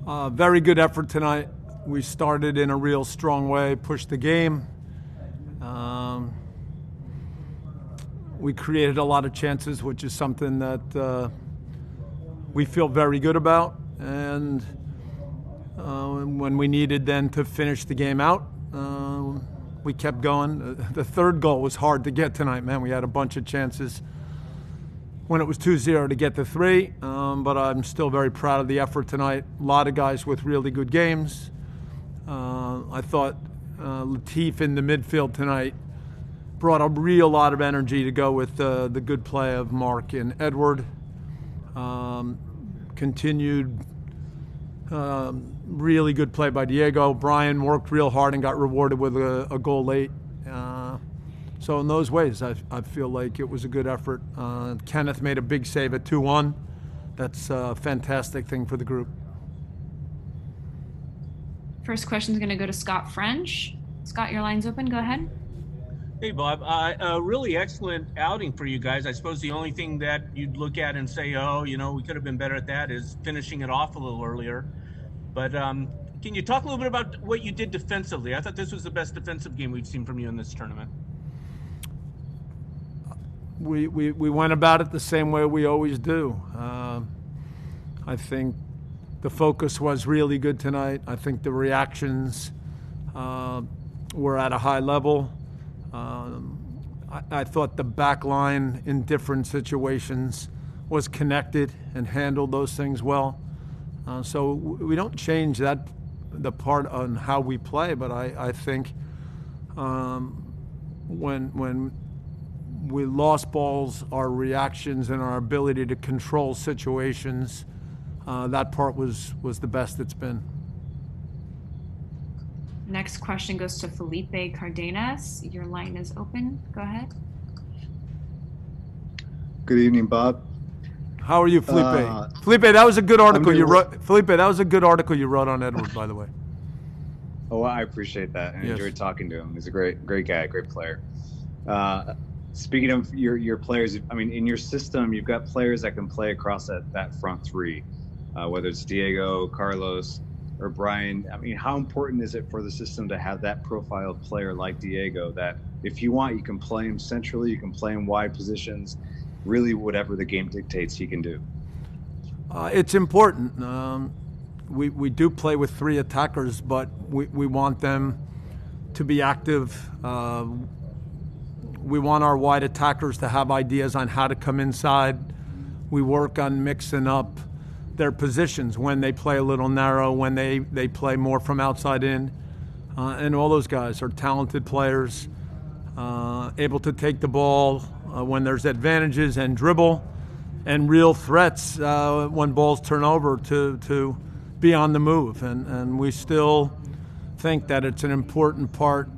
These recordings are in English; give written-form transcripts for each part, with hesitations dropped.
Very good effort tonight. We started in a real strong way, pushed the game. We created a lot of chances, which is something that we feel very good about. And when we needed then to finish the game out, we kept going. The third goal was hard to get tonight, man. We had a bunch of chances when it was 2-0 to get to 3, but I'm still very proud of the effort tonight. A lot of guys with really good games. I thought Latif in the midfield tonight brought a real lot of energy to go with the good play of Mark and Edward. Continued really good play by Diego. Brian worked real hard and got rewarded with a goal late. So in those ways, I feel like it was a good effort. Kenneth made a big save at 2-1. That's a fantastic thing for the group. First question is going to go to Scott French. Scott, your line's open. Go ahead. Hey, Bob. A really excellent outing for you guys. I suppose the only thing that you'd look at and say, oh, we could have been better at that, is finishing it off a little earlier. But can you talk a little bit about what you did defensively? I thought this was the best defensive game we've seen from you in this tournament. We went about it the same way we always do. I think the focus was really good tonight. I think the reactions were at a high level. I thought the back line in different situations was connected and handled those things well. So we don't change the part on how we play, but I think when we lost balls, our reactions and our ability to control situations, that part was the best it's been. Next question goes to Felipe Cardenas. Your line is open. Go ahead. Good evening, Bob. How are you, Felipe? Felipe, that was a good article you wrote. Felipe, that was a good article you wrote on Edward, by the way. Oh, I appreciate that. I enjoyed talking to him. He's a great guy, great player. Speaking of your players, I mean, in your system, you've got players that can play across that front three, whether it's Diego, Carlos, or Brian. I mean, how important is it for the system to have that profiled player like Diego that if you want, you can play him centrally, you can play him wide positions, really whatever the game dictates he can do? It's important. We do play with 3 attackers, but we want them to be active. We want our wide attackers to have ideas on how to come inside. We work on mixing up their positions when they play a little narrow, when they play more from outside in. And all those guys are talented players, able to take the ball when there's advantages and dribble, and real threats when balls turn over to be on the move. And we still think that it's an important part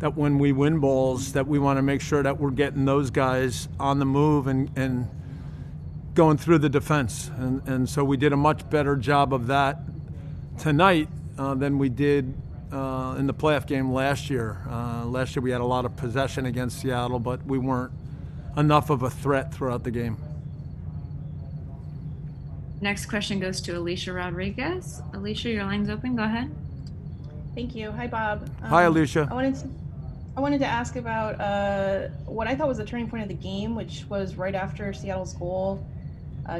that when we win balls, that we want to make sure that we're getting those guys on the move and going through the defense. And so we did a much better job of that tonight than we did in the playoff game last year. Last year we had a lot of possession against Seattle, but we weren't enough of a threat throughout the game. Next question goes to Alicia Rodriguez. Alicia, your line's open. Go ahead. Thank you. Hi, Bob. Hi, Alicia. I wanted to ask about what I thought was the turning point of the game, which was right after Seattle's goal.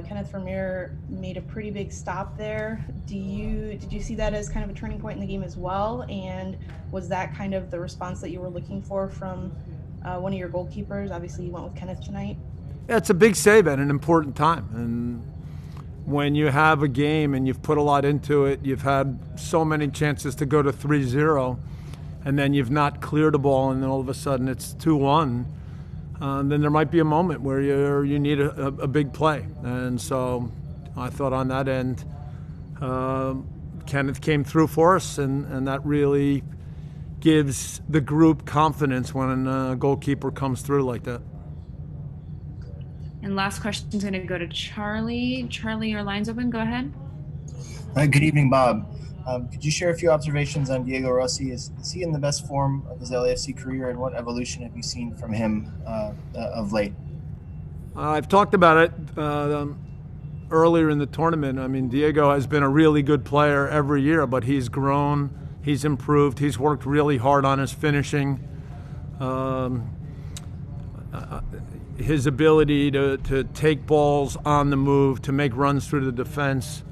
Kenneth Vermeer made a pretty big stop there. Did you see that as kind of a turning point in the game as well? And was that kind of the response that you were looking for from one of your goalkeepers? Obviously, you went with Kenneth tonight. Yeah, it's a big save at an important time. And when you have a game and you've put a lot into it, you've had so many chances to go to 3-0, and then you've not cleared the ball, and then all of a sudden it's 2-1, then there might be a moment where you need a big play. And so I thought on that end, Kenneth came through for us, and that really gives the group confidence when a goalkeeper comes through like that. And last question is going to go to Charlie. Charlie, your line's open. Go ahead. Hi, good evening, Bob. Could you share a few observations on Diego Rossi? Is he in the best form of his LAFC career, and what evolution have you seen from him of late? I've talked about it. earlier in the tournament, I mean, Diego has been a really good player every year, but he's grown, he's improved, he's worked really hard on his finishing. His ability to take balls on the move, to make runs through the defense,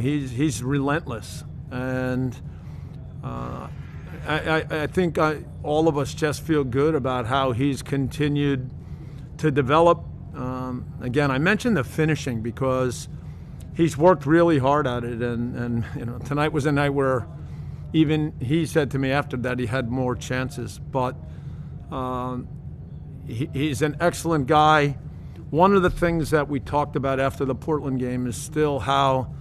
he's relentless. And I think all of us just feel good about how he's continued to develop. Again, I mentioned the finishing because he's worked really hard at it. And tonight was a night where even he said to me after that he had more chances. But he's an excellent guy. One of the things that we talked about after the Portland game is still how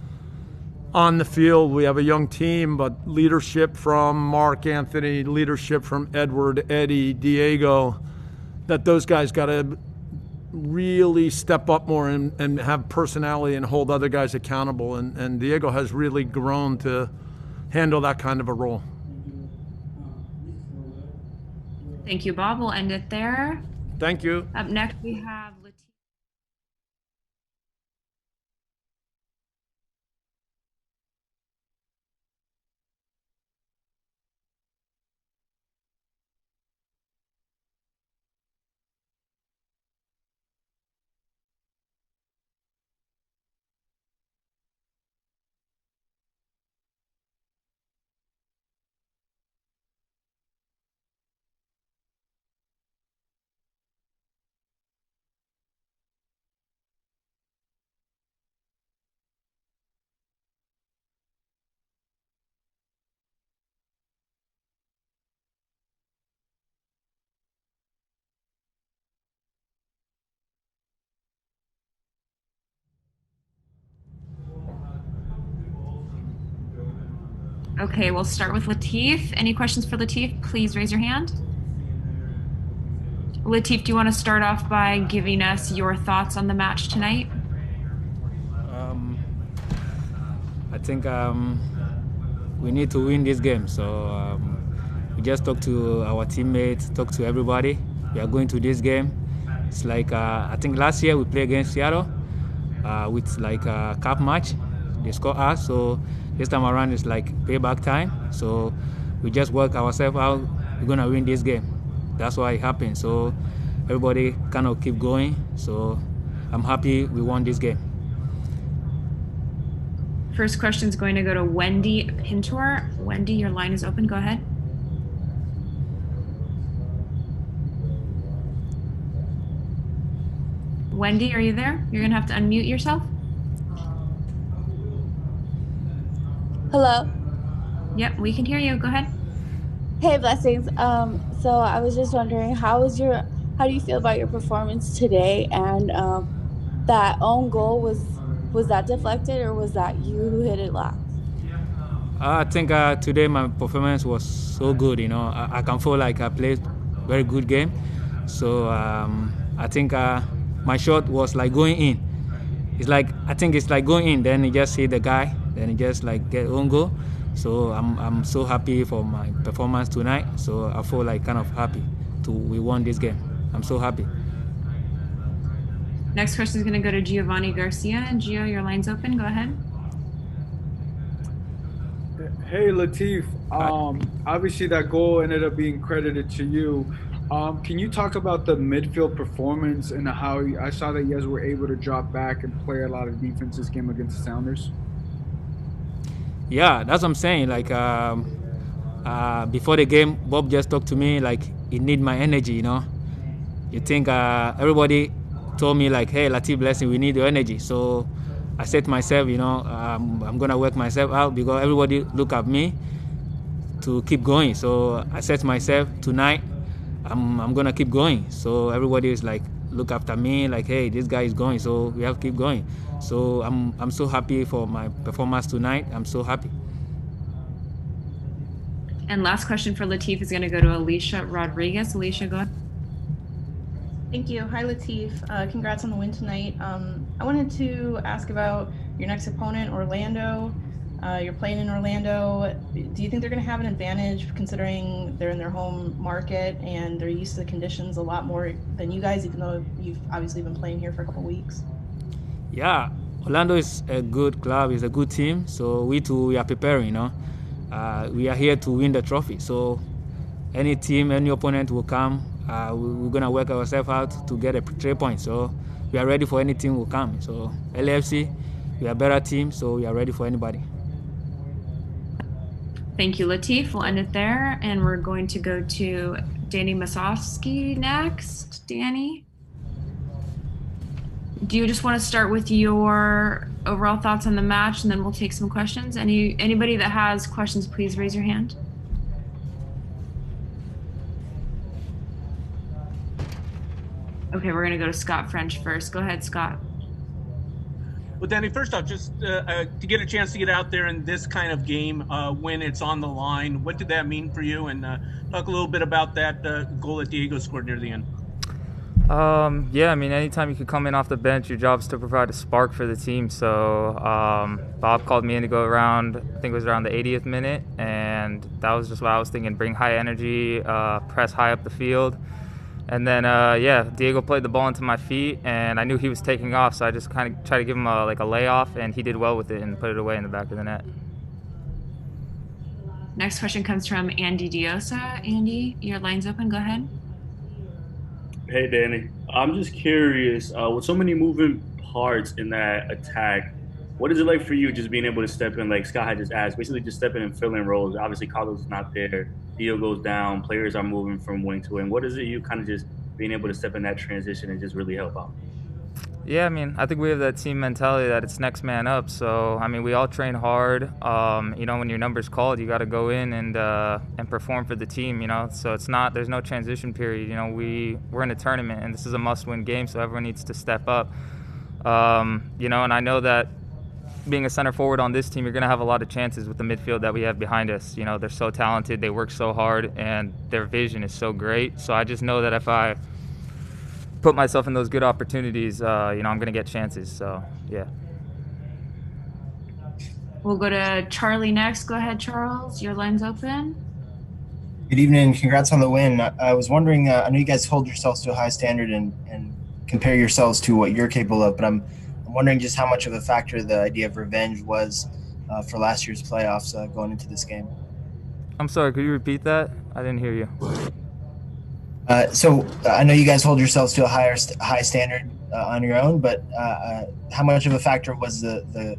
on the field we have a young team, but leadership from Mark Anthony, leadership from Edward, Eddie, Diego, that those guys got to really step up more and have personality and hold other guys accountable. And Diego has really grown to handle that kind of a role. Thank you, Bob. We'll end it there. Thank you. Up next, we have Latif. Okay, we'll start with Latif. Any questions for Latif? Please raise your hand. Latif, do you want to start off by giving us your thoughts on the match tonight? I think we need to win this game. So we just talked to our teammates, talked to everybody. We are going to this game. It's like, I think last year we played against Seattle with like a cup match. They scored us. So this time around it's like payback time. So we just work ourselves out. We're going to win this game. That's why it happened. So everybody kind of keep going. So I'm happy we won this game. First question is going to go to Wendy Pintor. Wendy, your line is open. Go ahead. Wendy, are you there? You're going to have to unmute yourself. Hello? Yep, we can hear you. Go ahead. Hey, blessings. So I was just wondering, how do you feel about your performance today? And that own goal, was that deflected or was that you who hit it last? I think today my performance was so good. I can feel like I played very good game. So I think my shot was like going in. I think it's like going in. Then you just see the guy. Then you just like get own goal. So I'm so happy for my performance tonight. So I feel like kind of happy we won this game. I'm so happy. Next question is going to go to Giovanni Garcia. Gio, your line's open. Go ahead. Hey, Latif. Obviously, that goal ended up being credited to you. Can you talk about the midfield performance and how I saw that you guys were able to drop back and play a lot of defense this game against the Sounders? Yeah, that's what I'm saying. Like before the game, Bob just talked to me like he need my energy. You think everybody told me like, hey, Latif, Blessing, we need your energy. So I said to myself, I'm gonna work myself out because everybody look at me to keep going. So I said to myself, tonight I'm gonna keep going. So everybody is like look after me, like, hey, this guy is going, so we have to keep going. So I'm so happy for my performance tonight. I'm so happy. And last question for Latif is going to go to Alicia Rodriguez. Alicia, go ahead. Thank you. Hi, Latif. Congrats on the win tonight. I wanted to ask about your next opponent, Orlando. You're playing in Orlando. Do you think they're going to have an advantage considering they're in their home market and they're used to the conditions a lot more than you guys, even though you've obviously been playing here for a couple weeks? Yeah, Orlando is a good club, it's a good team, so we are preparing, we are here to win the trophy, so any team, any opponent will come, we're going to work ourselves out to get 3 points, so we are ready for any team will come. So LAFC, we are a better team, so we are ready for anybody. Thank you, Latif. We'll end it there, and we're going to go to Danny Masofsky next. Danny, do you just want to start with your overall thoughts on the match, and then we'll take some questions? Anybody that has questions, please raise your hand. Okay, we're going to go to Scott French first. Go ahead, Scott. Well, Danny, first off, just to get a chance to get out there in this kind of game when it's on the line, what did that mean for you? And talk a little bit about that goal that Diego scored near the end. Yeah, I mean, anytime you could come in off the bench, your job is to provide a spark for the team. So Bob called me in to go around, I think it was around the 80th minute, and that was just what I was thinking, bring high energy, press high up the field. And then, Diego played the ball into my feet, and I knew he was taking off, so I just kind of tried to give him a layoff, and he did well with it and put it away in the back of the net. Next question comes from Andy Diosa. Andy, your line's open. Go ahead. Hey, Danny. I'm just curious, with so many moving parts in that attack, what is it like for you just being able to step in, like Scott had just asked, basically just step in and fill in roles? Obviously, Carlos is not there. Dio goes down. Players are moving from wing to wing. What is it you kind of just being able to step in that transition and just really help out? Yeah, I mean, I think we have that team mentality that it's next man up. So, I mean, we all train hard. When your number's called, you got to go in and perform for the team, So there's no transition period. We're in a tournament, and this is a must-win game, so everyone needs to step up. And I know that being a center forward on this team, you're going to have a lot of chances with the midfield that we have behind us. They're so talented, they work so hard, and their vision is so great. So I just know that if I put myself in those good opportunities, I'm going to get chances. So, yeah. We'll go to Charlie next. Go ahead, Charles. Your line's open. Good evening. Congrats on the win. I was wondering, I know you guys hold yourselves to a high standard and compare yourselves to what you're capable of, but I'm wondering just how much of a factor the idea of revenge was for last year's playoffs going into this game. I'm sorry, could you repeat that? I didn't hear you. So I know you guys hold yourselves to a high standard on your own, but how much of a factor was the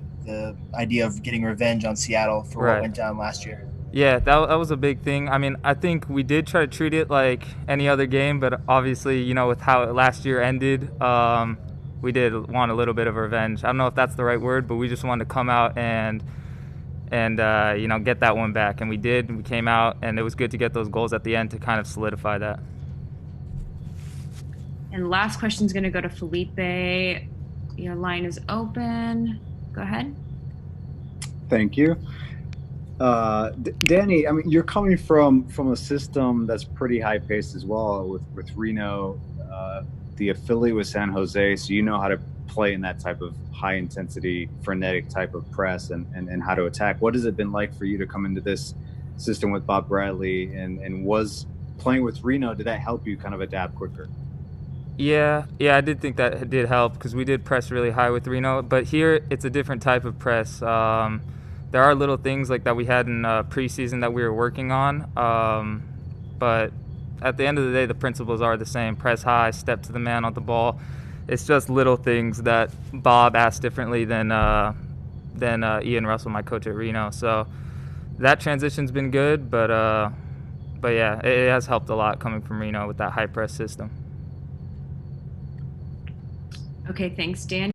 idea of getting revenge on Seattle for what went down last year? Yeah, that was a big thing. I mean, I think we did try to treat it like any other game, but obviously, with how last year ended, we did want a little bit of revenge. I don't know if that's the right word, but we just wanted to come out and get that one back. And we did. We came out, and it was good to get those goals at the end to kind of solidify that. And last question is going to go to Felipe. Your line is open. Go ahead. Thank you. Danny, I mean, you're coming from a system that's pretty high paced as well with Reno, the affiliate with San Jose, so you know how to play in that type of high intensity, frenetic type of press and how to attack. What has it been like for you to come into this system with Bob Bradley, and was playing with Reno, did that help you kind of adapt quicker? Yeah, I did think that did help because we did press really high with Reno, but here it's a different type of press. There are little things like that we had in preseason that we were working on, but at the end of the day, the principles are the same. Press high, step to the man on the ball. It's just little things that Bob asked differently than Ian Russell, my coach at Reno. So that transition's been good, but yeah, it has helped a lot coming from Reno with that high press system. Okay, thanks, Dan.